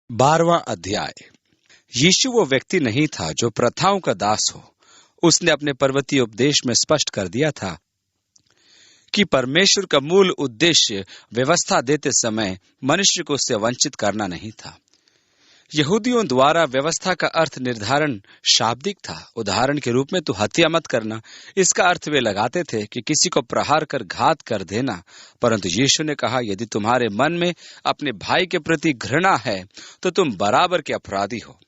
12वां अध्याय। यीशु वो व्यक्ति नहीं था जो प्रथाओं का दास हो। उसने अपने पर्वतीय उपदेश में स्पष्ट कर दिया था कि परमेश्वर का मूल उद्देश्य व्यवस्था देते समय मनुष्य को उससे वंचित करना नहीं था। यहूदियों द्वारा व्यवस्था का अर्थ निर्धारण शाब्दिक था। उदाहरण के रूप में तू हत्या मत करना, इसका अर्थ वे लगाते थे कि किसी को प्रहार कर घात कर देना। परंतु यीशु ने कहा, यदि तुम्हारे मन में अपने भाई के प्रति घृणा है तो तुम बराबर के अपराधी हो।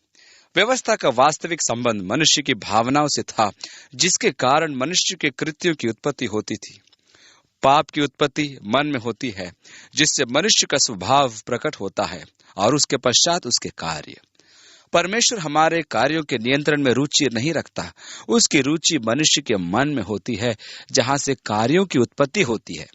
व्यवस्था का वास्तविक संबंध मनुष्य की भावनाओं से था, जिसके कारण मनुष्य के कृत्यों की उत्पत्ति होती थी। पाप की उत्पत्ति मन में होती है, जिससे मनुष्य का स्वभाव प्रकट होता है और उसके पश्चात उसके कार्य। परमेश्वर हमारे कार्यों के नियंत्रण में रुचि नहीं रखता। उसकी रुचि मनुष्य के मन में होती है, जहां से कार्यों की उत्पत्ति होती है।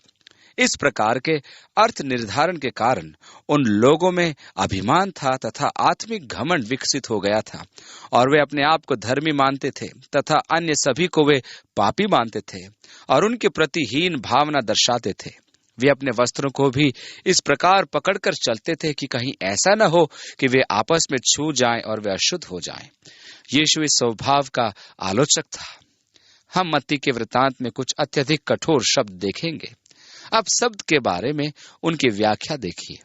इस प्रकार के अर्थ निर्धारण के कारण उन लोगों में अभिमान था तथा आत्मिक घमंड विकसित हो गया था, और वे अपने आप को धर्मी मानते थे तथा अन्य सभी को वे पापी मानते थे और उनके प्रति हीन भावना दर्शाते थे। वे अपने वस्त्रों को भी इस प्रकार पकड़कर चलते थे कि कहीं ऐसा न हो कि वे आपस में छू जाएं और वे अशुद्ध हो जाएं। यीशु इस स्वभाव का आलोचक था। हम मत्ती के वृतांत में कुछ अत्यधिक कठोर शब्द देखेंगे। अब शब्द के बारे में उनकी व्याख्या देखिए।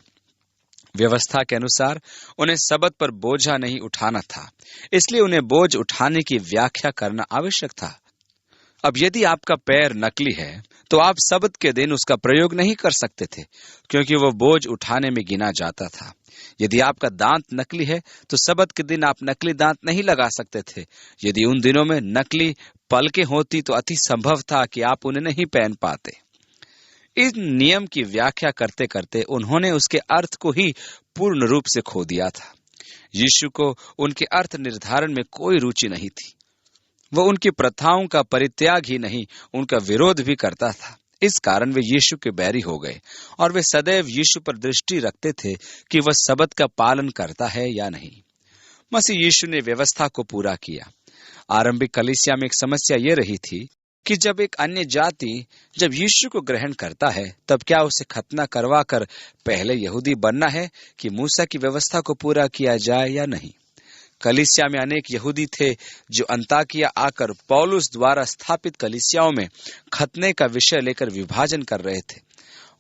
व्यवस्था के अनुसार उन्हें सबत पर बोझा नहीं उठाना था, इसलिए उन्हें बोझ उठाने की व्याख्या करना आवश्यक था। अब यदि आपका पैर नकली है तो आप सबत के दिन उसका प्रयोग नहीं कर सकते थे, क्योंकि वो बोझ उठाने में गिना जाता था। यदि आपका दांत नकली है तो सबत के दिन आप नकली दांत नहीं लगा सकते थे। यदि उन दिनों में नकली पलकें होती तो अति संभव था कि आप उन्हें नहीं पहन पाते। इस नियम की व्याख्या करते करते उन्होंने उसके अर्थ को ही पूर्ण रूप से खो दिया था। यीशु को उनके अर्थ निर्धारण में कोई रुचि नहीं थी। वो उनकी प्रथाओं का परित्याग ही नहीं, उनका विरोध भी करता था। इस कारण वे यीशु के बैरी हो गए और वे सदैव यीशु पर दृष्टि रखते थे कि वह सबत का पालन करता है या नहीं। मसीह यीशु ने व्यवस्था को पूरा किया। आरंभिक कलीसिया में एक समस्या ये रही थी कि जब एक अन्य जाति जब यीशु को ग्रहण करता है, तब क्या उसे खतना करवा कर पहले यहूदी बनना है कि मूसा की व्यवस्था को पूरा किया जाए या नहीं। कलीसिया में अनेक यहूदी थे जो अंताकिया आकर पौलुस द्वारा स्थापित कलीसियाओं में खतने का विषय लेकर विभाजन कर रहे थे।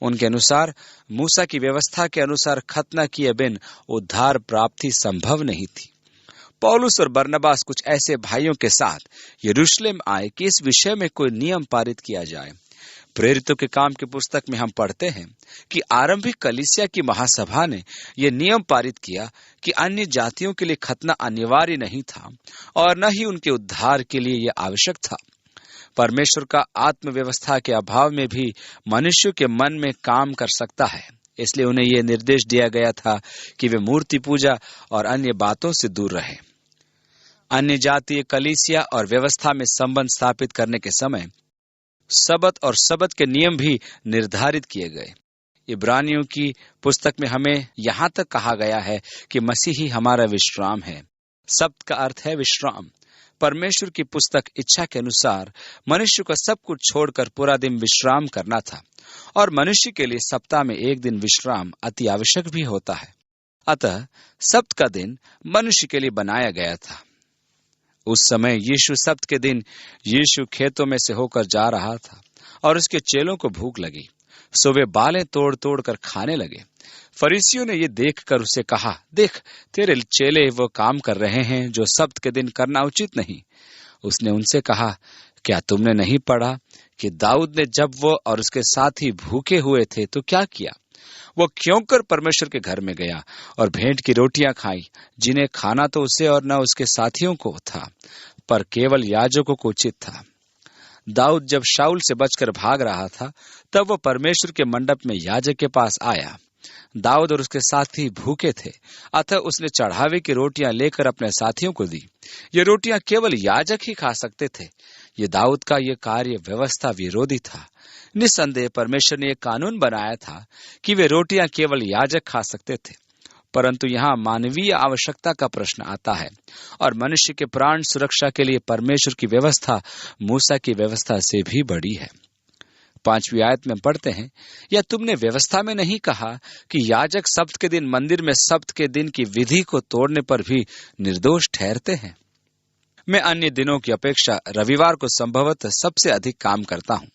उनके अनुसार मूसा की व्यवस्था के अनुसार खतना किए बिन उद्धार प्राप्ति संभव नहीं थी। पौलुस और बरनबास कुछ ऐसे भाइयों के साथ यरूशलेम आए कि इस विषय में कोई नियम पारित किया जाए। प्रेरितों के काम की पुस्तक में हम पढ़ते हैं कि आरंभिक कलीसिया की महासभा ने यह नियम पारित किया कि अन्य जातियों के लिए खतना अनिवार्य नहीं था और न ही उनके उद्धार के लिए यह आवश्यक था। परमेश्वर का आत्म व्यवस्था के अभाव में भी मनुष्य के मन में काम कर सकता है, इसलिए उन्हें यह निर्देश दिया गया था कि वे मूर्ति पूजा और अन्य बातों से दूर रहें। अन्य जातीय कलीसिया और व्यवस्था में संबंध स्थापित करने के समय सबत और सबत के नियम भी निर्धारित किए गए। इब्रानियों की पुस्तक में हमें यहाँ तक कहा गया है कि मसीह ही हमारा विश्राम है। सब्त का अर्थ है विश्राम। परमेश्वर की पुस्तक इच्छा के अनुसार मनुष्य को सब कुछ छोड़कर पूरा दिन विश्राम करना था, और मनुष्य के लिए सप्ताह में एक दिन विश्राम अति आवश्यक भी होता है। अतः सब्त का दिन मनुष्य के लिए बनाया गया था। उस समय यीशु सब्त के दिन यीशु खेतों में से होकर जा रहा था और उसके चेलों को भूख लगी, सो वे बालें तोड़ तोड़ कर खाने लगे। फरीसियों ने ये देखकर उसे कहा, देख, तेरे चेले वो काम कर रहे हैं जो सब्त के दिन करना उचित नहीं। उसने उनसे कहा, क्या तुमने नहीं पढ़ा कि दाऊद ने जब वो और उसके साथी भूखे हुए थे तो क्या किया? वो क्यों कर परमेश्वर के घर में गया और भेंट की रोटियां खाई, जिन्हें खाना तो उसे और न उसके साथियों को था, पर केवल याजकों को उचित था। दाऊद जब शाऊल से बचकर भाग रहा था, तब वो परमेश्वर के मंडप में याजक के पास आया। दाऊद और उसके साथी भूखे थे, अतः उसने चढ़ावे की रोटियां लेकर अपने साथियों को दी। ये रोटियां केवल याजक ही खा सकते थे। ये दाऊद का ये कार्य व्यवस्था विरोधी था। निस्संदेह परमेश्वर ने यह कानून बनाया था कि वे रोटियां केवल याजक खा सकते थे, परंतु यहाँ मानवीय आवश्यकता का प्रश्न आता है और मनुष्य के प्राण सुरक्षा के लिए परमेश्वर की व्यवस्था मूसा की व्यवस्था से भी बड़ी है। 5वीं आयत में पढ़ते हैं, या तुमने व्यवस्था में नहीं कहा कि याजक सब्त के दिन मंदिर में सब्त के दिन की विधि को तोड़ने पर भी निर्दोष ठहरते हैं? मैं अन्य दिनों की अपेक्षा रविवार को संभवतः सबसे अधिक काम करता हूं।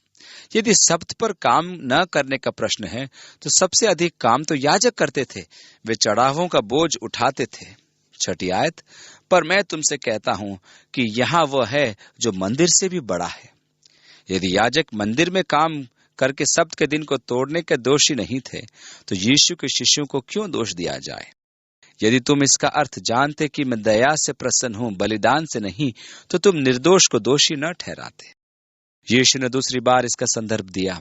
यदि सब्त पर काम न करने का प्रश्न है तो सबसे अधिक काम तो याजक करते थे। वे चढ़ावों का बोझ उठाते थे। 6ठी आयत, पर मैं तुमसे कहता हूं कि यहाँ वह है जो मंदिर से भी बड़ा है। यदि याजक मंदिर में काम करके सब्त के दिन को तोड़ने के दोषी नहीं थे तो यीशु के शिष्यों को क्यों दोष दिया जाए? यदि तुम इसका अर्थ जानते कि मैं दया से प्रसन्न हूं, बलिदान से नहीं, तो तुम निर्दोष को दोषी न ठहराते। यीशु ने दूसरी बार इसका संदर्भ दिया,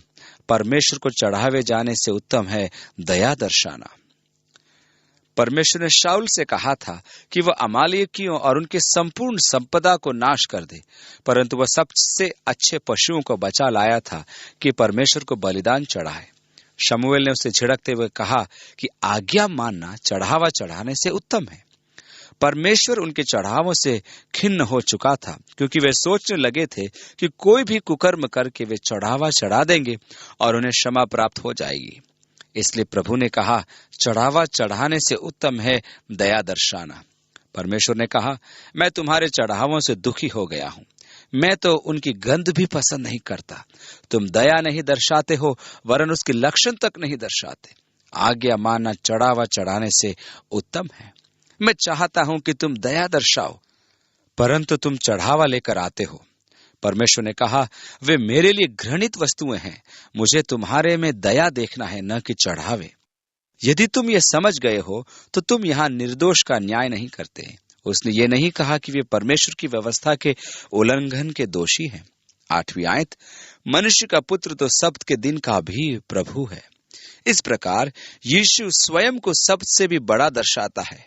परमेश्वर को चढ़ावे जाने से उत्तम है दया दर्शाना। परमेश्वर ने शाऊल से कहा था कि वह अमालेकियों और उनके संपूर्ण संपदा को नाश कर दे, परंतु वह सबसे अच्छे पशुओं को बचा लाया था कि परमेश्वर को बलिदान चढ़ाए। शमूएल ने उसे झिड़कते हुए कहा कि आज्ञा मानना चढ़ावा चढ़ाने से उत्तम है। परमेश्वर उनके चढ़ावों से खिन्न हो चुका था, क्योंकि वे सोचने लगे थे कि कोई भी कुकर्म करके वे चढ़ावा चढ़ा देंगे और उन्हें क्षमा प्राप्त हो जाएगी। इसलिए प्रभु ने कहा, चढ़ावा चढ़ाने से उत्तम है दया दर्शाना। परमेश्वर ने कहा, मैं तुम्हारे चढ़ावों से दुखी हो गया हूं, मैं तो उनकी गंध भी पसंद नहीं करता। तुम दया नहीं दर्शाते हो, वरन उसकी लक्षण तक नहीं दर्शाते। आज्ञा मानना चढ़ावा चढ़ाने से उत्तम है। मैं चाहता हूं कि तुम दया दर्शाओ, परंतु तुम चढ़ावा लेकर आते हो। परमेश्वर ने कहा, वे मेरे लिए घृणित वस्तुएं हैं, मुझे तुम्हारे में दया देखना है, न कि चढ़ावे। यदि तुम ये समझ गए हो तो तुम यहाँ निर्दोष का न्याय नहीं करते। उसने ये नहीं कहा कि वे परमेश्वर की व्यवस्था के उल्लंघन के दोषी हैं। 8वीं आयत, मनुष्य का पुत्र तो सब्त के दिन का भी प्रभु है। इस प्रकार यीशु स्वयं को सब्त से भी बड़ा दर्शाता है।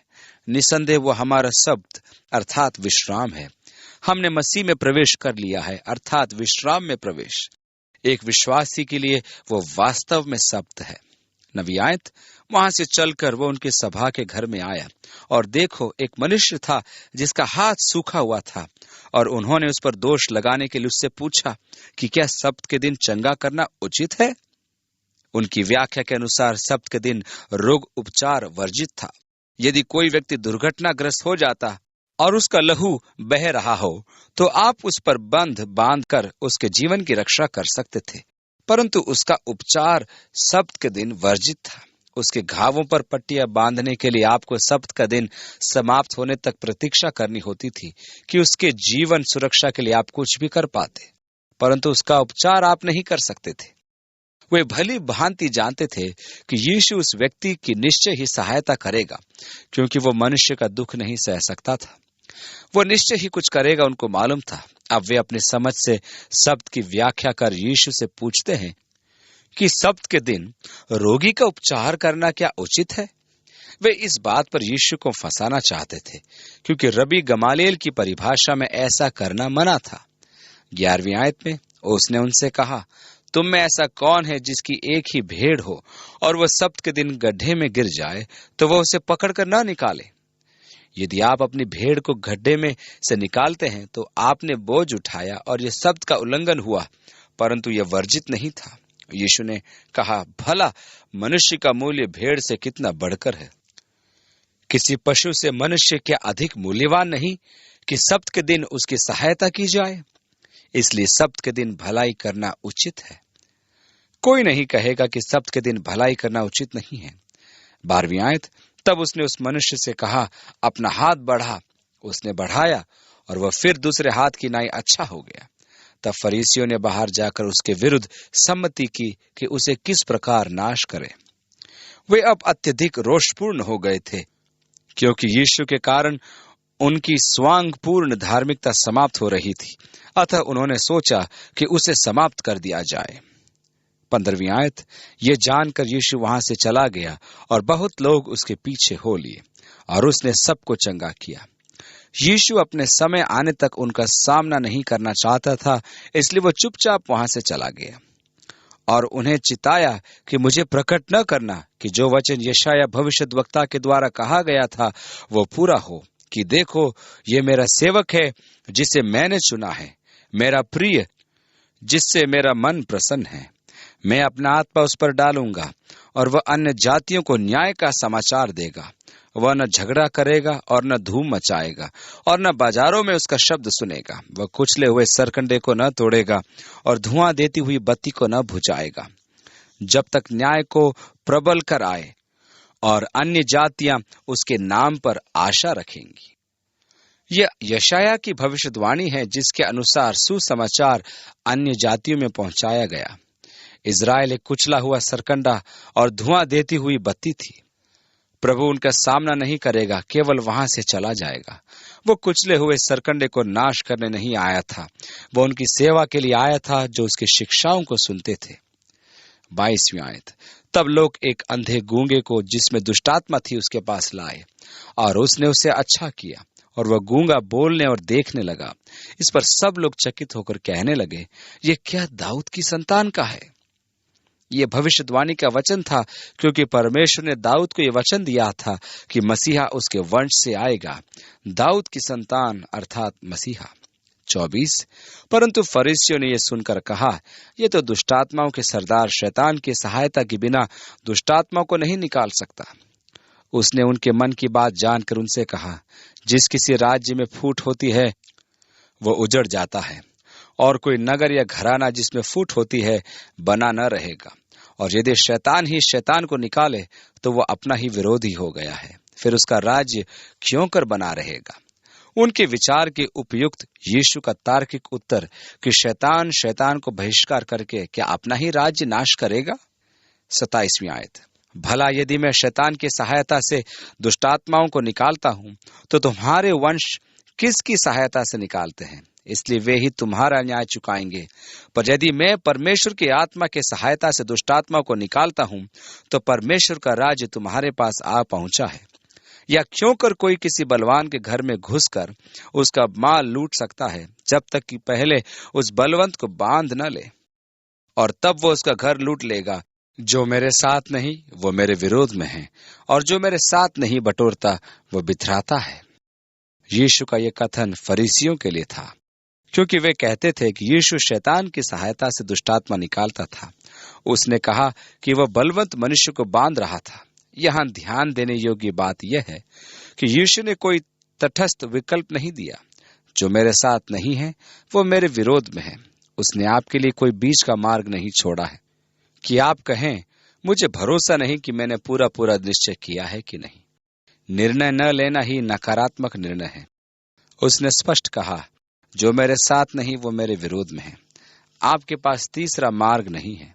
निसंदेह वो हमारा सब्त अर्थात विश्राम है। हमने मसीह में प्रवेश कर लिया है, अर्थात विश्राम में प्रवेश। एक विश्वासी के लिए वो वास्तव में सब्त है। 9वीं आयत, वहां से चलकर वो उनके सभा के घर में आया, और देखो एक मनुष्य था जिसका हाथ सूखा हुआ था, और उन्होंने उस पर दोष लगाने के लिए उससे पूछा कि क्या सब्त के दिन चंगा करना उचित है? उनकी व्याख्या के अनुसार सब्त के दिन रोग उपचार वर्जित था। यदि कोई व्यक्ति दुर्घटनाग्रस्त हो जाता और उसका लहू बह रहा हो तो आप उस पर बंध बांधकर उसके जीवन की रक्षा कर सकते थे, परंतु उसका उपचार सब्त के दिन वर्जित था। उसके घावों पर पट्टियां बांधने के लिए आपको सब्त का दिन समाप्त होने तक प्रतीक्षा करनी होती थी कि उसके जीवन सुरक्षा के लिए आप कुछ भी कर पाते, परंतु उसका उपचार आप नहीं कर सकते थे। वे भली भांति जानते थे कि यीशु उस व्यक्ति की निश्चय ही सहायता करेगा, क्योंकि वो मनुष्य का दुख नहीं सह सकता था। वो निश्चय ही कुछ करेगा, उनको मालूम था। अब वे अपनी समझ से सब्त की व्याख्या कर यीशु से पूछते हैं कि सब्त के दिन रोगी का उपचार करना क्या उचित है? वे इस बात पर यीशु को फंसाना चाहते थे, क्योंकि रबी गमालियल की परिभाषा में ऐसा करना मना था। 11वीं आयत में उसने उनसे कहा, तुम में ऐसा कौन है जिसकी एक ही भेड़ हो और वह सब्त के दिन गड्ढे में गिर जाए तो वह उसे पकड़कर न निकाले? यदि आप अपनी भेड़ को गड्ढे में से निकालते हैं तो आपने बोझ उठाया और यह सब्त का उल्लंघन हुआ, परंतु यह वर्जित नहीं था। यीशु ने कहा, भला मनुष्य का मूल्य भेड़ से कितना बढ़कर है? किसी पशु से मनुष्य क्या अधिक मूल्यवान नहीं कि सब्त के दिन उसकी सहायता की जाए? इसलिए सब्त के दिन भलाई करना उचित है। कोई नहीं कहेगा कि सब्त के दिन भलाई करना उचित नहीं है। 12वीं आयत, तब उसने उस मनुष्य से कहा, अपना हाथ बढ़ा। उसने बढ़ाया और वह फिर दूसरे हाथ की नाई अच्छा हो गया। तब फरीसियों ने बाहर जाकर उसके विरुद्ध सम्मति की कि उसे किस प्रकार नाश करे। वे अब अत्यधिक रोषपूर्ण हो गए थे, क्योंकि यीशु के कारण उनकी स्वांगपूर्ण धार्मिकता समाप्त हो रही थी। अतः उन्होंने सोचा कि उसे समाप्त कर दिया जाए। 15वीं आयत, ये जानकर यीशु वहां से चला गया और बहुत लोग उसके पीछे हो लिए, और उसने सबको चंगा किया। यीशु अपने समय आने तक उनका सामना नहीं करना चाहता था, इसलिए वो चुपचाप वहां से चला गया और उन्हें चिताया कि मुझे प्रकट न करना कि जो वचन यशायाह भविष्यद्वक्ता के द्वारा कहा गया था वो पूरा हो, कि देखो ये मेरा सेवक है जिसे मैंने चुना है, मेरा प्रिय जिससे मेरा मन प्रसन्न है। मैं अपना आत्मा उस पर डालूंगा और वह अन्य जातियों को न्याय का समाचार देगा। वह न झगड़ा करेगा और न धूम मचाएगा और न बाजारों में उसका शब्द सुनेगा। वह कुचले हुए सरकंडे को न तोड़ेगा और धुआं देती हुई बत्ती को न बुझाएगा, जब तक न्याय को प्रबल कर आए और अन्य जातियां उसके नाम पर आशा रखेंगी। यह यशाया की भविष्यवाणी है, जिसके अनुसार सुसमाचार अन्य जातियों में पहुंचाया गया। इज़राइल एक कुचला हुआ सरकंडा और धुआं देती हुई बत्ती थी। प्रभु उनका सामना नहीं करेगा, केवल वहां से चला जाएगा। वो कुचले हुए सरकंडे को नाश करने नहीं आया था, वो उनकी सेवा के लिए आया था जो उसकी शिक्षाओं को सुनते थे। 22वीं आयत। तब लोग एक अंधे गूंगे को, जिसमें दुष्टात्मा थी, उसके पास लाए और उसने उसे अच्छा किया और वह गूंगा बोलने और देखने लगा। इस पर सब लोग चकित होकर कहने लगे, ये क्या दाऊद की संतान का है? ये भविष्यवाणी का वचन था, क्योंकि परमेश्वर ने दाऊद को यह वचन दिया था कि मसीहा उसके वंश से आएगा, दाऊद की संतान अर्थात मसीहा। 24। परंतु फरीसियों ने यह सुनकर कहा, यह तो दुष्टात्माओं के सरदार शैतान की सहायता के बिना दुष्टात्माओं को नहीं निकाल सकता। उसने उनके मन की बात जानकर उनसे कहा, जिस किसी राज्य में फूट होती है वह उजड़ जाता है, और कोई नगर या घराना जिसमें फूट होती है बना न रहेगा। और यदि शैतान ही शैतान को निकाले तो वह अपना ही विरोधी हो गया है, फिर उसका राज्य क्यों कर बना रहेगा। उनके विचार के उपयुक्त यीशु का तार्किक उत्तर कि शैतान शैतान को बहिष्कार करके क्या अपना ही राज्य नाश करेगा। 27वीं आयत। भला यदि मैं शैतान की सहायता से दुष्टात्माओं को निकालता हूं तो तुम्हारे वंश किसकी सहायता से निकालते हैं? इसलिए वे ही तुम्हारा न्याय चुकाएंगे। पर यदि मैं परमेश्वर की आत्मा के सहायता से दुष्टात्मा को निकालता हूं तो परमेश्वर का राज्य तुम्हारे पास आ पहुंचा है। या क्यों कर कोई किसी बलवान के घर में घुसकर उसका माल लूट सकता है, जब तक कि पहले उस बलवंत को बांध न ले, और तब वो उसका घर लूट लेगा। जो मेरे साथ नहीं वो मेरे विरोध में है, और जो मेरे साथ नहीं बटोरता वो बिथराता है। यीशु का यह कथन फरीसियों के लिए था, क्योंकि वे कहते थे कि यीशु शैतान की सहायता से दुष्टात्मा निकालता था। उसने कहा कि वह बलवंत मनुष्य को बांध रहा था। यहाँ ध्यान देने योग्य बात यह है कि यीशु ने कोई तटस्थ विकल्प नहीं दिया। जो मेरे साथ नहीं है वो मेरे विरोध में है। उसने आपके लिए कोई बीच का मार्ग नहीं छोड़ा है कि आप कहें, मुझे भरोसा नहीं कि मैंने पूरा पूरा निश्चय किया है कि नहीं। निर्णय न लेना ही नकारात्मक निर्णय है। उसने स्पष्ट कहा, जो मेरे साथ नहीं वो मेरे विरोध में है। आपके पास तीसरा मार्ग नहीं है,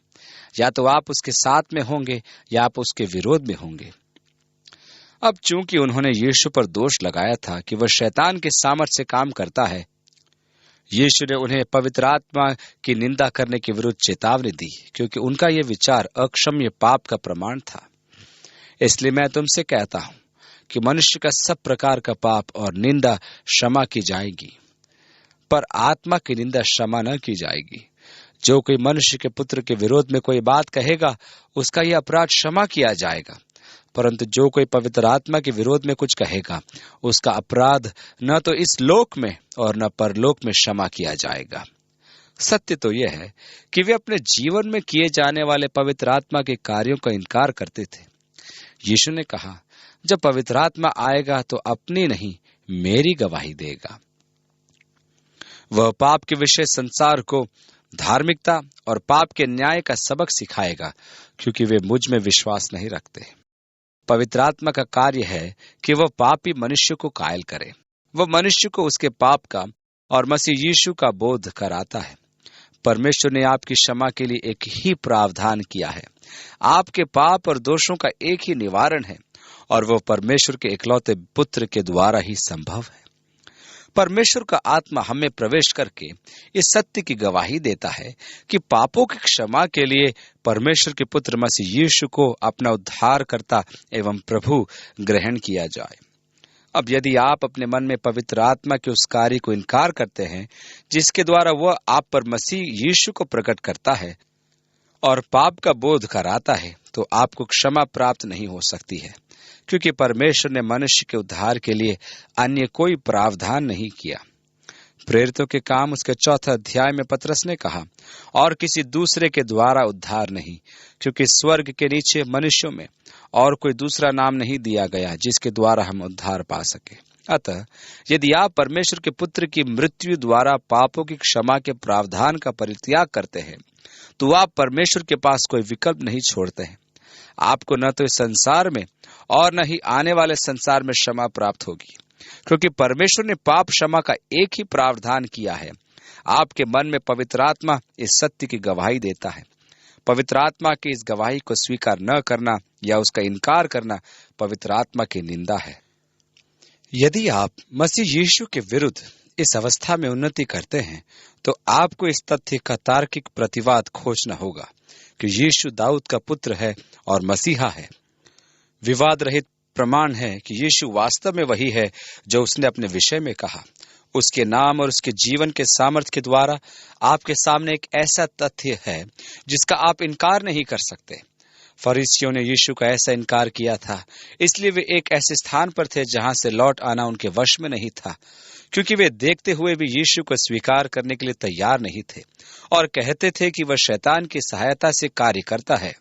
या तो आप उसके साथ में होंगे या आप उसके विरोध में होंगे। अब चूंकि उन्होंने यीशु पर दोष लगाया था कि वह शैतान के सामर्थ्य से काम करता है, यीशु ने उन्हें पवित्र आत्मा की निंदा करने के विरुद्ध चेतावनी दी, क्योंकि उनका यह विचार अक्षम्य पाप का प्रमाण था। इसलिए मैं तुमसे कहता हूं कि मनुष्य का सब प्रकार का पाप और निंदा क्षमा की जाएगी, पर आत्मा की निंदा क्षमा न की जाएगी। जो कोई मनुष्य के पुत्र के विरोध में कोई बात कहेगा, उसका यह अपराध क्षमा किया जाएगा, परंतु जो कोई पवित्र आत्मा के विरोध में कुछ कहेगा, उसका अपराध न तो इस लोक में और न परलोक में क्षमा किया जाएगा। सत्य तो यह है कि वे अपने जीवन में किए जाने वाले पवित्र आत्मा के कार्यों का इनकार करते थे। यीशु ने कहा, जब पवित्र आत्मा आएगा तो अपनी नहीं मेरी गवाही देगा। वह पाप के विषय संसार को धार्मिकता और पाप के न्याय का सबक सिखाएगा, क्योंकि वे मुझ में विश्वास नहीं रखते। पवित्र आत्मा का कार्य है कि वह पापी मनुष्य को कायल करे। वह मनुष्य को उसके पाप का और मसीह यीशु का बोध कराता है। परमेश्वर ने आपकी क्षमा के लिए एक ही प्रावधान किया है। आपके पाप और दोषों का एक ही निवारण है, और वह परमेश्वर के इकलौते पुत्र के द्वारा ही संभव है। परमेश्वर का आत्मा हमें प्रवेश करके इस सत्य की गवाही देता है कि पापों की क्षमा के लिए परमेश्वर के पुत्र मसीह यीशु को अपना उद्धारकर्ता एवं प्रभु ग्रहण किया जाए। अब यदि आप अपने मन में पवित्र आत्मा के उस कार्य को इनकार करते हैं जिसके द्वारा वह आप पर मसीह यीशु को प्रकट करता है और पाप का बोध कराता है, तो आपको क्षमा प्राप्त नहीं हो सकती है, क्योंकि परमेश्वर ने मनुष्य के उद्धार के लिए अन्य कोई प्रावधान नहीं किया। प्रेरितों के काम उसके 4 अध्याय में पतरस ने कहा, और किसी दूसरे के द्वारा उद्धार नहीं, क्योंकि स्वर्ग के नीचे मनुष्यों में और कोई दूसरा नाम नहीं दिया गया जिसके द्वारा हम उद्धार पा सके। अतः यदि आप परमेश्वर के पुत्र की मृत्यु द्वारा पापों की क्षमा के प्रावधान का परित्याग करते हैं, तो आप परमेश्वर के पास कोई विकल्प नहीं छोड़ते हैं। आपको न तो इस संसार में और न ही आने वाले संसार में क्षमा प्राप्त होगी, क्योंकि परमेश्वर ने पाप क्षमा का एक ही प्रावधान किया है। आपके मन में पवित्र आत्मा इस सत्य की गवाही देता है। पवित्र आत्मा की इस गवाही को स्वीकार न करना या उसका इनकार करना पवित्र आत्मा की निंदा है। यदि आप मसीह यीशु के विरुद्ध इस अवस्था में उन्नति करते हैं, तो आपको इस तथ्य का तार्किक प्रतिवाद खोजना होगा कि यीशु दाऊद का पुत्र है और मसीहा है। विवाद रहित प्रमाण है कि यीशु वास्तव में वही है जो उसने अपने विषय में कहा। उसके नाम और उसके जीवन के सामर्थ्य के द्वारा आपके सामने एक ऐसा तथ्य है जिसका आप इनकार नहीं कर सकते। फरीसियों ने यीशु का ऐसा इनकार किया था, इसलिए वे एक ऐसे स्थान पर थे जहां से लौट आना उनके वश में नहीं था, क्योंकि वे देखते हुए भी यीशु को स्वीकार करने के लिए तैयार नहीं थे और कहते थे कि वह शैतान की सहायता से कार्य करता है।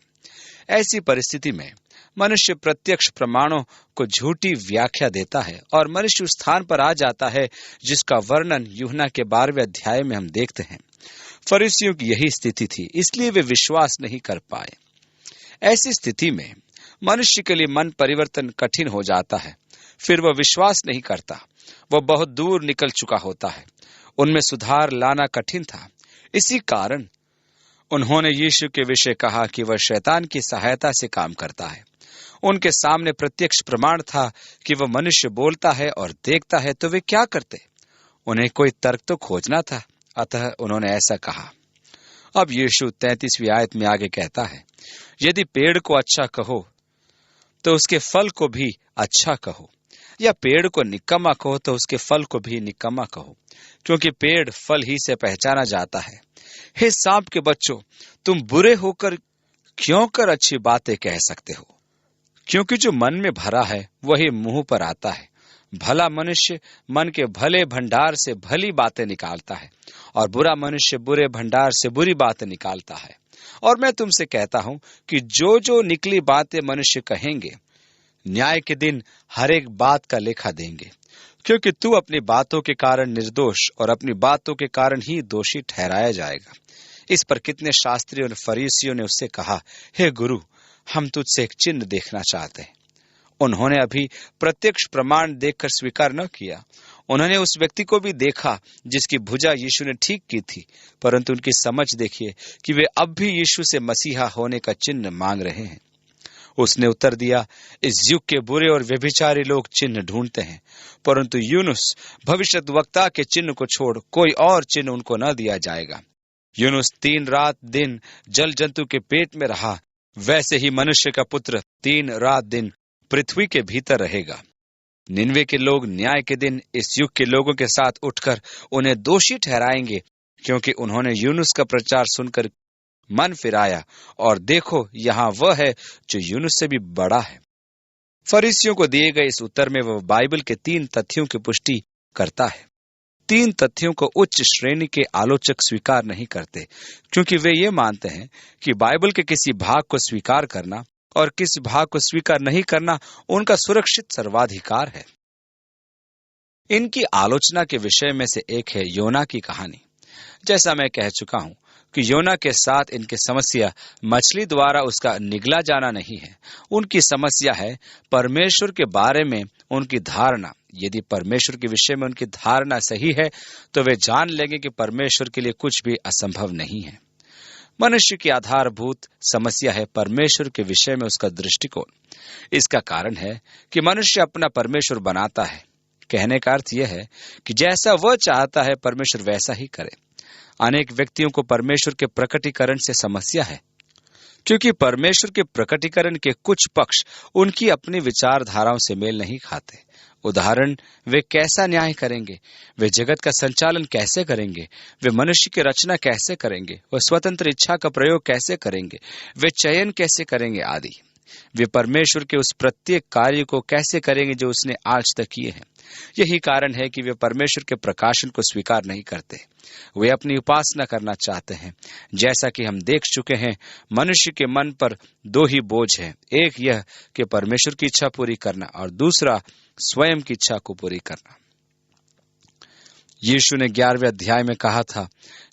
ऐसी परिस्थिति में मनुष्य प्रत्यक्ष प्रमाणों को झूठी व्याख्या देता है और मनुष्य उस स्थान पर आ जाता है जिसका वर्णन यूहन्ना के 12वें अध्याय में हम देखते हैं। फरीसियों की यही स्थिति थी, इसलिए वे विश्वास नहीं कर पाए। ऐसी स्थिति में मनुष्य के लिए मन परिवर्तन कठिन हो जाता है। फिर वह विश्वास नहीं करता, वह बहुत दूर निकल चुका होता है। उनमें सुधार लाना कठिन था। इसी कारण उन्होंने यीशु के विषय कहा कि वह शैतान की सहायता से काम करता है। उनके सामने प्रत्यक्ष प्रमाण था कि वह मनुष्य बोलता है और देखता है, तो वे क्या करते? उन्हें कोई तर्क तो खोजना था, अतः उन्होंने ऐसा कहा। अब यीशु 33वीं आयत में आगे कहता है, यदि पेड़ को अच्छा कहो तो उसके फल को भी अच्छा कहो, या पेड़ को निकम्मा कहो तो उसके फल को भी निकम्मा कहो, क्योंकि पेड़ फल ही से पहचाना जाता है। हे सांप के बच्चों, तुम बुरे होकर क्यों कर अच्छी बातें कह सकते हो? क्योंकि जो मन में भरा है वही मुंह पर आता है। भला मनुष्य मन के भले भंडार से भली बातें निकालता है, और बुरा मनुष्य बुरे भंडार से बुरी बातें निकालता है। और मैं तुमसे कहता हूं कि जो जो निकली बातें मनुष्य कहेंगे, न्याय के दिन हर एक बात का लेखा देंगे, क्योंकि तू अपनी बातों के कारण निर्दोष और अपनी बातों के कारण ही दोषी ठहराया जाएगा। इस पर कितने शास्त्रियों और फरीसियों ने उससे कहा, हे गुरु, हम तुझसे एक चिन्ह देखना चाहते हैं। उन्होंने अभी प्रत्यक्ष प्रमाण देखकर स्वीकार न किया। उन्होंने उस व्यक्ति को भी देखा जिसकी भुजा यीशु ने ठीक की थी, परंतु उनकी समझ देखिए कि वे अब भी यीशु से मसीहा होने का चिन्ह मांग रहे हैं। उसने उत्तर दिया, इस युग के बुरे और व्यभिचारी लोग चिन्ह ढूंढते हैं, परंतु यूनुस भविष्यद्वक्ता के चिन्ह को छोड़ कोई और चिन्ह उनको न दिया जाएगा। यूनुस 3 रात दिन जल जंतु के पेट में रहा, वैसे ही मनुष्य का पुत्र 3 रात दिन पृथ्वी के भीतर रहेगा। निनवे के लोग न्याय के दिन इस युग के लोगों के साथ उठकर उन्हें दोषी ठहराएंगे, क्योंकि उन्होंने यूनुस का प्रचार सुनकर मन फिराया, और देखो यहाँ वह है जो यूनुस से भी बड़ा है। फरीसियों को दिए गए इस उत्तर में वह बाइबल के 3 तथ्यों की पुष्टि करता है। 3 तथ्यों को उच्च श्रेणी के आलोचक स्वीकार नहीं करते, क्योंकि वे ये मानते हैं कि बाइबल के किसी भाग को स्वीकार करना और किस भाग को स्वीकार नहीं करना उनका सुरक्षित सर्वाधिकार है। इनकी आलोचना के विषय में से एक है योना की कहानी। जैसा मैं कह चुका हूं कि योना के साथ इनकी समस्या मछली द्वारा उसका निगला जाना नहीं है। उनकी समस्या है परमेश्वर के बारे में उनकी धारणा। यदि परमेश्वर के विषय में उनकी धारणा सही है, तो वे जान लेंगे कि परमेश्वर के लिए कुछ भी असंभव नहीं है। मनुष्य की आधारभूत समस्या है परमेश्वर के विषय में उसका दृष्टिकोण। इसका कारण है कि मनुष्य अपना परमेश्वर बनाता है। कहने का अर्थ यह है कि जैसा वह चाहता है परमेश्वर वैसा ही करे। अनेक व्यक्तियों को परमेश्वर के प्रकटीकरण से समस्या है, क्योंकि परमेश्वर के प्रकटीकरण के कुछ पक्ष उनकी अपनी विचारधाराओं से मेल नहीं खाते। उदाहरण, वे कैसा न्याय करेंगे, वे जगत का संचालन कैसे करेंगे, वे मनुष्य की रचना कैसे करेंगे, वे स्वतंत्र इच्छा का प्रयोग कैसे करेंगे, वे चयन कैसे करेंगे आदि। वे परमेश्वर के उस प्रत्येक कार्य को कैसे करेंगे जो उसने आज तक किए हैं। यही कारण है कि वे परमेश्वर के प्रकाशन को स्वीकार नहीं करते। वे अपनी उपासना करना चाहते हैं। जैसा कि हम देख चुके हैं, मनुष्य के मन पर दो ही बोझ हैं, एक यह कि परमेश्वर की इच्छा पूरी करना और दूसरा स्वयं की इच्छा को पूरी करना। यीशु ने 11वें अध्याय में कहा था,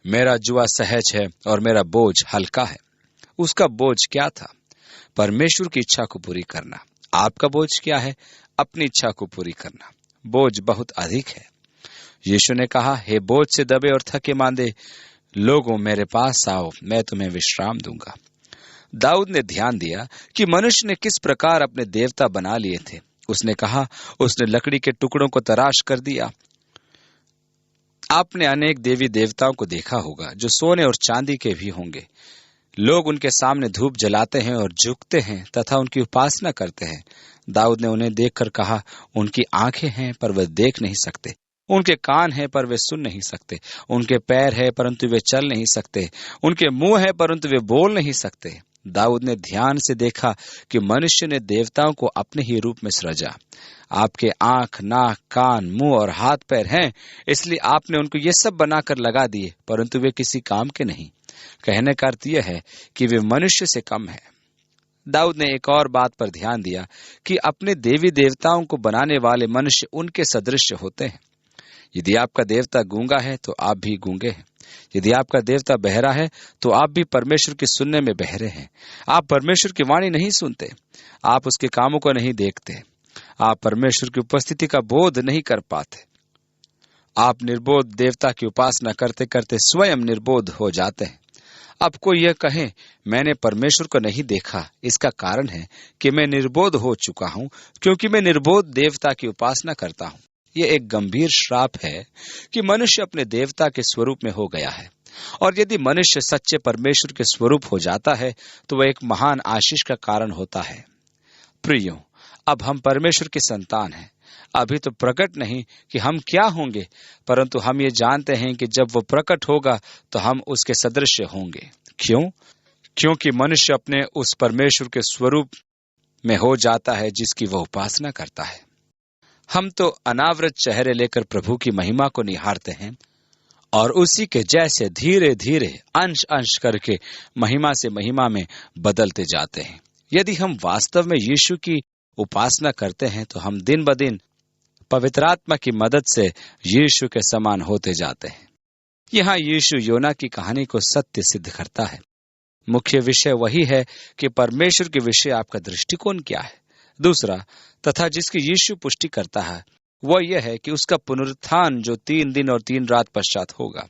मेरा जुआ सहज है और मेरा बोझ हल्का है। उसका बोझ क्या था? परमेश्वर की इच्छा को पूरी करना। आपका बोझ क्या है? अपनी इच्छा को पूरी करना। बोझ बहुत अधिक है। यीशु ने कहा, हे बोझ से दबे और थके मांदे लोगों, मेरे पास आओ, मैं तुम्हें विश्राम दूंगा। दाऊद ने ध्यान दिया कि मनुष्य ने किस प्रकार अपने देवता बना लिए थे। उसने कहा, उसने लकड़ी के टुकड़ों को तराश कर दिया। आपने अनेक देवी देवताओं को देखा होगा जो सोने और चांदी के भी होंगे। लोग उनके सामने धूप जलाते हैं और झुकते हैं तथा उनकी उपासना करते हैं। दाऊद ने उन्हें देखकर कहा, उनकी आंखें हैं पर वे देख नहीं सकते, उनके कान हैं पर वे सुन नहीं सकते, उनके पैर हैं परंतु वे चल नहीं सकते, उनके मुंह है परंतु वे बोल नहीं सकते। दाऊद ने ध्यान से देखा कि मनुष्य ने देवताओं को अपने ही रूप में सृजा। आपके आंख, नाक, कान, मुंह और हाथ पैर हैं, इसलिए आपने उनको ये सब बनाकर लगा दिए, परंतु वे किसी काम के नहीं। कहने का अर्थ यह है कि वे मनुष्य से कम है। दाऊद ने एक और बात पर ध्यान दिया कि अपने देवी देवताओं को बनाने वाले मनुष्य उनके सदृश होते हैं। यदि आपका देवता गूंगा है तो आप भी गूंगे हैं। यदि आपका देवता बहरा है तो आप भी परमेश्वर के सुनने में बहरे हैं। आप परमेश्वर की वाणी नहीं सुनते, आप उसके कामों को नहीं देखते, आप परमेश्वर की उपस्थिति का बोध नहीं कर पाते। आप निर्बोध देवता की उपासना करते करते स्वयं निर्बोध हो जाते हैं। अब कोई यह कहे, मैंने परमेश्वर को नहीं देखा, इसका कारण है कि मैं निर्बोध हो चुका हूं, क्योंकि मैं निर्बोध देवता की उपासना करता हूं। यह एक गंभीर श्राप है कि मनुष्य अपने देवता के स्वरूप में हो गया है। और यदि मनुष्य सच्चे परमेश्वर के स्वरूप हो जाता है तो वह एक महान आशीष का कारण होता है। प्रियो, अब हम परमेश्वर के संतान हैं। अभी तो प्रकट नहीं कि हम क्या होंगे, परंतु हम ये जानते हैं कि जब वो प्रकट होगा तो हम उसके सदृश होंगे। क्यों? क्योंकि मनुष्य अपने उस परमेश्वर के स्वरूप में हो जाता है जिसकी वह उपासना करता है। हम तो अनावृत चेहरे लेकर प्रभु की महिमा को निहारते हैं और उसी के जैसे धीरे धीरे अंश अंश करके महिमा से महिमा में बदलते जाते हैं। यदि हम वास्तव में यीशु की उपासना करते हैं तो हम दिन ब दिन पवित्र आत्मा की मदद से यीशु के समान होते जाते हैं। यहाँ यीशु योना की कहानी को सत्य सिद्ध करता है। मुख्य विषय वही है कि परमेश्वर के विषय आपका दृष्टिकोण क्या है। दूसरा तथा जिसकी यीशु पुष्टि करता है वह यह है कि उसका पुनरुत्थान जो 3 दिन और 3 रात पश्चात होगा।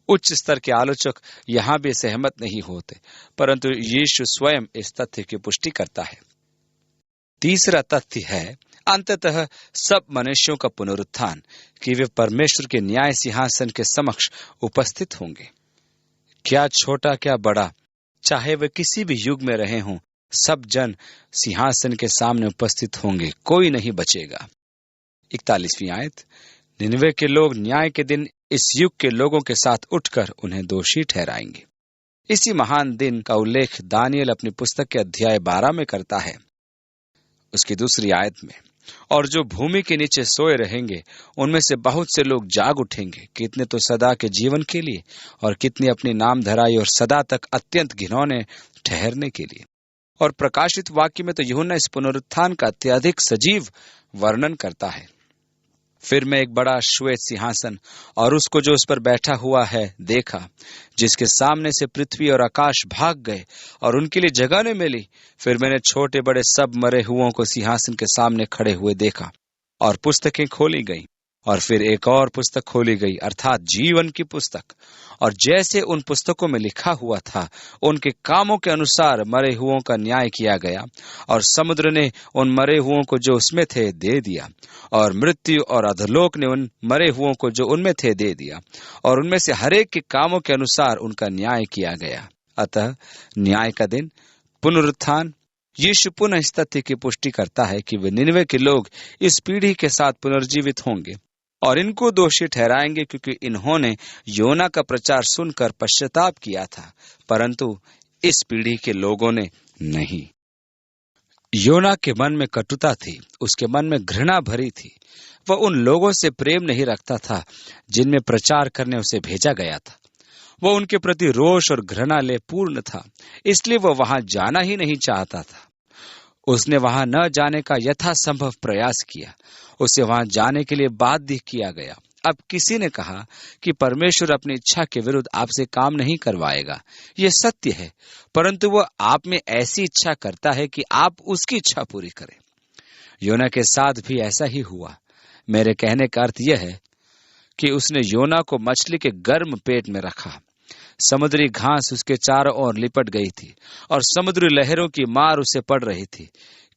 उच्च स्तर के आलोचक यहाँ भी सहमत नहीं होते, परंतु यीशु स्वयं इस तथ्य की पुष्टि करता है। तीसरा तथ्य है अंततः सब मनुष्यों का पुनरुत्थान, कि वे परमेश्वर के न्याय सिंहासन के समक्ष उपस्थित होंगे। क्या छोटा क्या बड़ा, चाहे वे किसी भी युग में रहे हों, सब जन सिंहासन के सामने उपस्थित होंगे, कोई नहीं बचेगा। 41वीं आयत, निनवे के लोग न्याय के दिन इस युग के लोगों के साथ उठकर उन्हें दोषी ठहराएंगे। इसी महान दिन का उल्लेख दानियल अपनी पुस्तक के अध्याय 12 में करता है, उसकी 2 आयत में। और जो भूमि के नीचे सोए रहेंगे उनमें से बहुत से लोग जाग उठेंगे, कितने तो सदा के जीवन के लिए और कितने अपनी नाम धराई और सदा तक अत्यंत घिनौने ठहरने के लिए। और प्रकाशित वाक्य में तो यूहन्ना इस पुनरुत्थान का अत्यधिक सजीव वर्णन करता है। फिर मैं एक बड़ा श्वेत सिंहासन और उसको जो उस पर बैठा हुआ है देखा, जिसके सामने से पृथ्वी और आकाश भाग गए और उनके लिए जगह न मिली। फिर मैंने छोटे बड़े सब मरे हुओं को सिंहासन के सामने खड़े हुए देखा और पुस्तकें खोली गईं। और फिर एक और पुस्तक खोली गई, अर्थात जीवन की पुस्तक। और जैसे उन पुस्तकों में लिखा हुआ था उनके कामों के अनुसार मरे हुओं का न्याय किया गया। और समुद्र ने उन मरे हुओं को जो उसमें थे दे दिया, और मृत्यु और अधोलोक ने उन मरे हुओं को जो उनमें थे दे दिया, और उनमें से हरेक के कामों के अनुसार उनका न्याय किया गया। अतः न्याय का दिन, पुनरुत्थान। यीशु पुनः इस तथ्य की पुष्टि करता है कि वे निनवे के लोग इस पीढ़ी के साथ पुनर्जीवित होंगे और इनको दोषी ठहराएंगे, क्योंकि इन्होंने योना का प्रचार सुनकर पश्चाताप किया था, परंतु इस पीढ़ी के लोगों ने नहीं। योना के मन में कटुता थी, उसके मन में घृणा भरी थी। वह उन लोगों से प्रेम नहीं रखता था जिनमें प्रचार करने उसे भेजा गया था। वह उनके प्रति रोष और घृणा ले पूर्ण था, इसलिए वह वहां जाना ही नहीं चाहता था। उसने वहां न जाने का यथासंभव प्रयास किया। उसे वहां जाने के लिए बाध्य किया गया। अब किसी ने कहा कि परमेश्वर अपनी इच्छा के विरुद्ध आपसे काम नहीं करवाएगा। यह सत्य है, परंतु वह आप में ऐसी इच्छा करता है कि आप उसकी इच्छा पूरी करें। योना के साथ भी ऐसा ही हुआ। मेरे कहने का अर्थ यह है कि उसने योना को मछली के गर्म पेट में रखा। समुद्री घास उसके चारों ओर लिपट गई थी और समुद्री लहरों की मार उसे पड़ रही थी।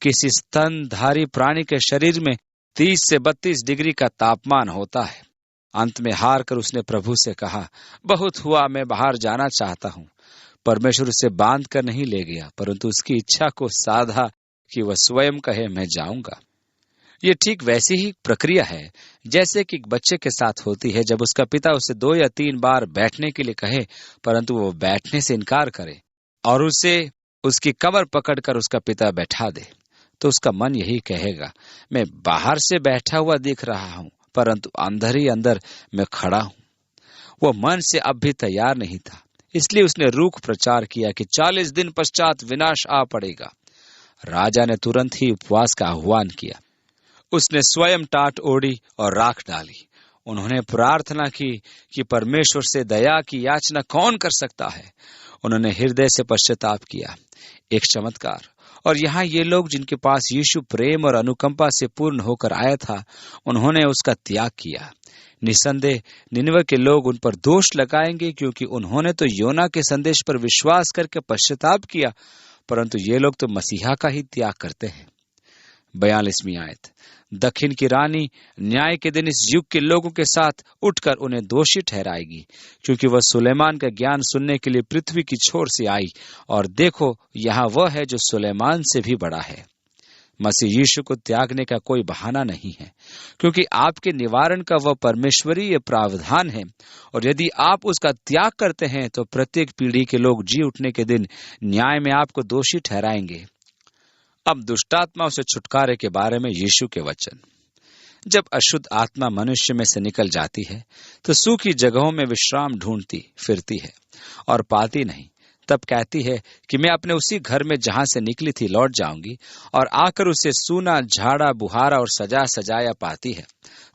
किसी स्तनधारी प्राणी के शरीर में 30 से 32 डिग्री का तापमान होता है। अंत में हार कर उसने प्रभु से कहा, बहुत हुआ, मैं बाहर जाना चाहता हूँ। परमेश्वर उसे बांध कर नहीं ले गया, परंतु उसकी इच्छा को साधा कि वह स्वयं कहे, मैं जाऊंगा। ये ठीक वैसी ही प्रक्रिया है जैसे कि एक बच्चे के साथ होती है जब उसका पिता उसे 2 या 3 बार बैठने के लिए कहे, परंतु वो बैठने से इनकार करे और उसे उसकी कमर पकड़कर उसका पिता बैठा दे, तो उसका मन यही कहेगा, मैं बाहर से बैठा हुआ दिख रहा हूं, परंतु अंदर ही अंदर मैं खड़ा हूं। वो मन से अब भी तैयार नहीं था, इसलिए उसने रूख प्रचार किया कि 40 दिन पश्चात विनाश आ पड़ेगा। राजा ने तुरंत ही उपवास का आह्वान किया। उसने स्वयं टाट ओढ़ी और राख डाली। उन्होंने प्रार्थना की कि परमेश्वर से दया की याचना कौन कर सकता है। उन्होंने हृदय से पश्चाताप किया। एक चमत्कार। और यहाँ ये लोग जिनके पास यीशु प्रेम और अनुकंपा से पूर्ण होकर आया था, उन्होंने उसका त्याग किया। निसंदेह निनवे के लोग उन पर दोष लगाएंगे, क्योंकि उन्होंने तो योना के संदेश पर विश्वास करके पश्चाताप किया, परंतु ये लोग तो मसीहा का ही त्याग करते हैं। 42वीं आयत। दक्षिण की रानी न्याय के दिन इस युग के लोगों के साथ उठकर उन्हें दोषी ठहराएगी, क्योंकि वह सुलेमान का ज्ञान सुनने के लिए पृथ्वी की छोर से आई, और देखो यहाँ वह है जो सुलेमान से भी बड़ा है। मसीह यीशु को त्यागने का कोई बहाना नहीं है, क्योंकि आपके निवारण का वह परमेश्वरीय प्रावधान है, और यदि आप उसका त्याग करते हैं तो प्रत्येक पीढ़ी के लोग जी उठने के दिन न्याय में आपको दोषी ठहराएंगे। अब दुष्टात्माओं से छुटकारे के बारे में यीशु के वचन। जब अशुद्ध आत्मा मनुष्य में से निकल जाती है तो सूखी जगहों में विश्राम ढूंढती फिरती है और पाती नहीं। तब कहती है कि मैं अपने उसी घर में जहां से निकली थी लौट जाऊंगी, और आकर उसे सूना, झाड़ा, बुहारा और सजा सजाया पाती है।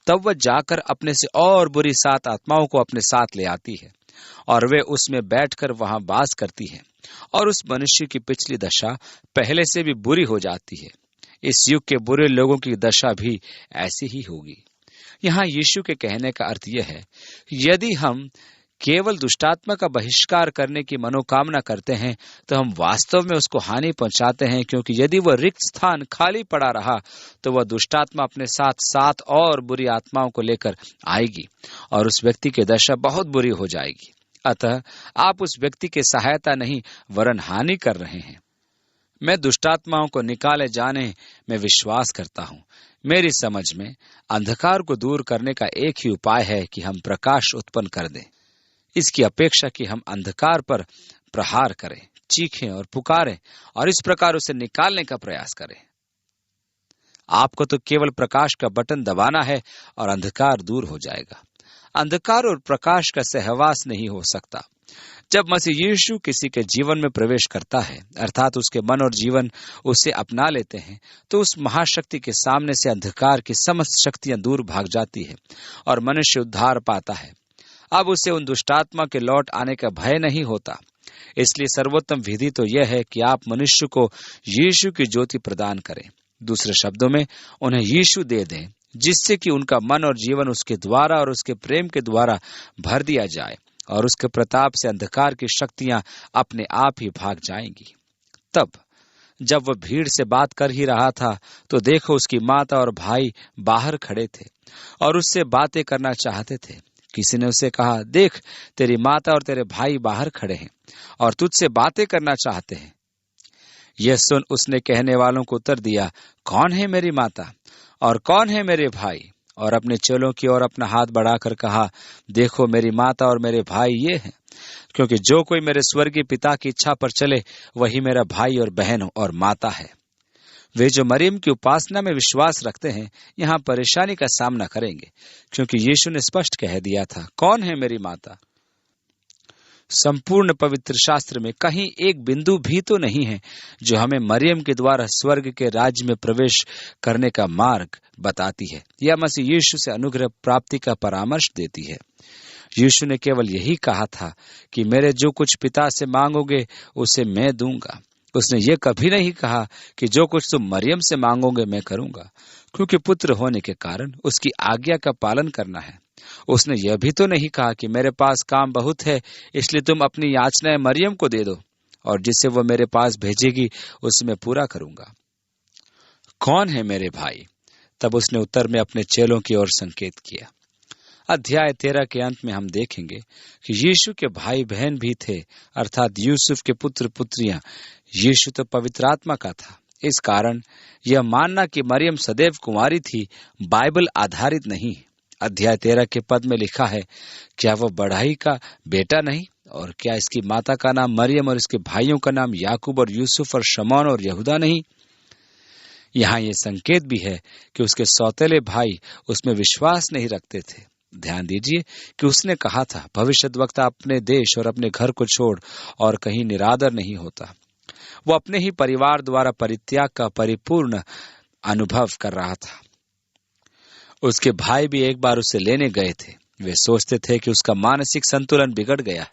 तब वह जाकर अपने से और बुरी 7 आत्माओं को अपने साथ ले आती है, और वे उसमें बैठकर वहां वास करती हैं, और उस मनुष्य की पिछली दशा पहले से भी बुरी हो जाती है। इस युग के बुरे लोगों की दशा भी ऐसी ही होगी। यहाँ यीशु के कहने का अर्थ यह है, यदि हम केवल दुष्टात्मा का बहिष्कार करने की मनोकामना करते हैं तो हम वास्तव में उसको हानि पहुंचाते हैं, क्योंकि यदि वह रिक्त स्थान खाली पड़ा रहा तो वह दुष्टात्मा अपने साथ 7 और बुरी आत्माओं को लेकर आएगी और उस व्यक्ति की दशा बहुत बुरी हो जाएगी। अतः आप उस व्यक्ति की सहायता नहीं वरन हानि कर रहे हैं। मैं दुष्टात्माओं को निकाले जाने में विश्वास करता हूँ। मेरी समझ में अंधकार को दूर करने का एक ही उपाय है कि हम प्रकाश उत्पन्न कर दें, इसकी अपेक्षा कि हम अंधकार पर प्रहार करें, चीखें और पुकारें और इस प्रकार उसे निकालने का प्रयास करें। आपको तो केवल प्रकाश का बटन दबाना है और अंधकार दूर हो जाएगा। अंधकार और प्रकाश का सहवास नहीं हो सकता। जब मसीह यीशु किसी के जीवन में प्रवेश करता है, अर्थात उसके मन और जीवन उसे अपना लेते हैं, तो उस महाशक्ति के सामने से अंधकार की समस्त शक्तियां दूर भाग जाती है और मनुष्य उद्धार पाता है। अब उसे उन दुष्टात्मा के लौट आने का भय नहीं होता। इसलिए सर्वोत्तम विधि तो यह है कि आप मनुष्य को यीशु की ज्योति प्रदान करें। दूसरे शब्दों में, उन्हें यीशु दे दें, जिससे कि उनका मन और जीवन उसके द्वारा और उसके प्रेम के द्वारा भर दिया जाए और उसके प्रताप से अंधकार की शक्तियां अपने आप ही भाग जाएंगी। तब जब वह भीड़ से बात कर ही रहा था तो देखो, उसकी माता और भाई बाहर खड़े थे और उससे बातें करना चाहते थे। किसी ने उसे कहा, देख, तेरी माता और तेरे भाई बाहर खड़े हैं और तुझसे बातें करना चाहते हैं। यह सुन उसने कहने वालों को उत्तर दिया, कौन है मेरी माता और कौन है मेरे भाई? और अपने चेलों की ओर अपना हाथ बढ़ाकर कहा, देखो, मेरी माता और मेरे भाई ये हैं, क्योंकि जो कोई मेरे स्वर्गीय पिता की इच्छा पर चले वही मेरा भाई और बहन और माता है। वे जो मरियम की उपासना में विश्वास रखते हैं यहाँ परेशानी का सामना करेंगे, क्योंकि यीशु ने स्पष्ट कह दिया था, कौन है मेरी माता। संपूर्ण पवित्र शास्त्र में कहीं एक बिंदु भी तो नहीं है जो हमें मरियम के द्वारा स्वर्ग के राज्य में प्रवेश करने का मार्ग बताती है या मसीह यीशु से अनुग्रह प्राप्ति का परामर्श देती है। यीशु ने केवल यही कहा था कि मेरे जो कुछ पिता से मांगोगे उसे मैं दूंगा। उसने ये कभी नहीं कहा कि जो कुछ तुम मरियम से मांगोगे मैं करूंगा, क्योंकि पुत्र होने के कारण उसकी आज्ञा का पालन करना है। उसने यह भी तो नहीं कहा कि मेरे पास काम बहुत है, इसलिए तुम अपनी याचनाएं मरियम को दे दो और जिसे वो मेरे पास भेजेगी उसे मैं पूरा करूंगा। कौन है मेरे भाई? तब उसने उत्तर में अपने चेलों की ओर संकेत किया। अध्याय 13 के अंत में हम देखेंगे कि यीशु के भाई बहन भी थे, अर्थात यूसुफ के पुत्र पुत्रियां। यीशु तो पवित्र आत्मा का था। इस कारण यह मानना कि मरियम सदैव कुंवारी थी बाइबल आधारित नहीं। अध्याय 13 के पद में लिखा है, क्या वह बढ़ाई का बेटा नहीं? और क्या इसकी माता का नाम मरियम और इसके भाइयों का नाम याकूब और यूसुफ और शमौन और यहूदा नहीं? यहाँ ये संकेत भी है कि उसके सौतेले भाई उसमें विश्वास नहीं रखते थे। ध्यान दीजिए कि उसने कहा था, भविष्यद्वक्ता अपने देश और अपने घर को छोड़ और कहीं निरादर नहीं होता। वो अपने ही परिवार द्वारा परित्याग का परिपूर्ण अनुभव कर रहा था। उसके भाई भी एक बार उसे लेने गए थे। वे सोचते थे कि उसका मानसिक संतुलन बिगड़ गया।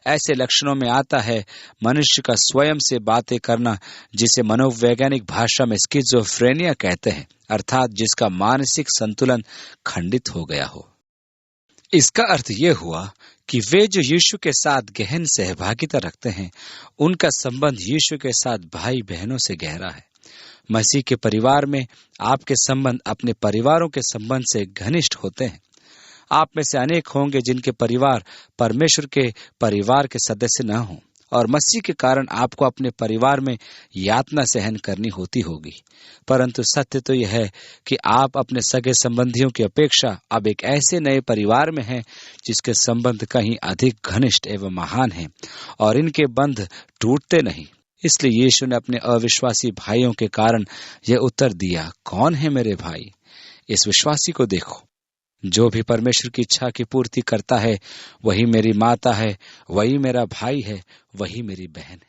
ऐसे लक्षणों में आता है मनुष्य का स्वयं से बातें करना, जिसे मनोवैज्ञानिक भाषा में स्किज़ोफ्रेनिया कहते हैं, अर्थात जिसका मानसिक संतुलन खंडित हो गया हो। इसका अर्थ यह हुआ कि वे जो यीशु के साथ गहन सहभागिता रखते हैं, उनका संबंध यीशु के साथ भाई बहनों से गहरा है। मसीह के परिवार में आपके संबंध अपने परिवारों के संबंध से घनिष्ठ होते हैं। आप में से अनेक होंगे जिनके परिवार परमेश्वर के परिवार के सदस्य न हों, और मसीह के कारण आपको अपने परिवार में यातना सहन करनी होती होगी। परंतु सत्य तो यह है कि आप अपने सगे संबंधियों की अपेक्षा अब एक ऐसे नए परिवार में हैं जिसके संबंध कहीं अधिक घनिष्ठ एवं महान हैं, और इनके बंध टूटते नहीं। इसलिए यीशु ने अपने अविश्वासी भाइयों के कारण यह उत्तर दिया, कौन है मेरे भाई? इस विश्वासी को देखो, जो भी परमेश्वर की इच्छा की पूर्ति करता है वही मेरी माता है, वही मेरा भाई है, वही मेरी बहन है।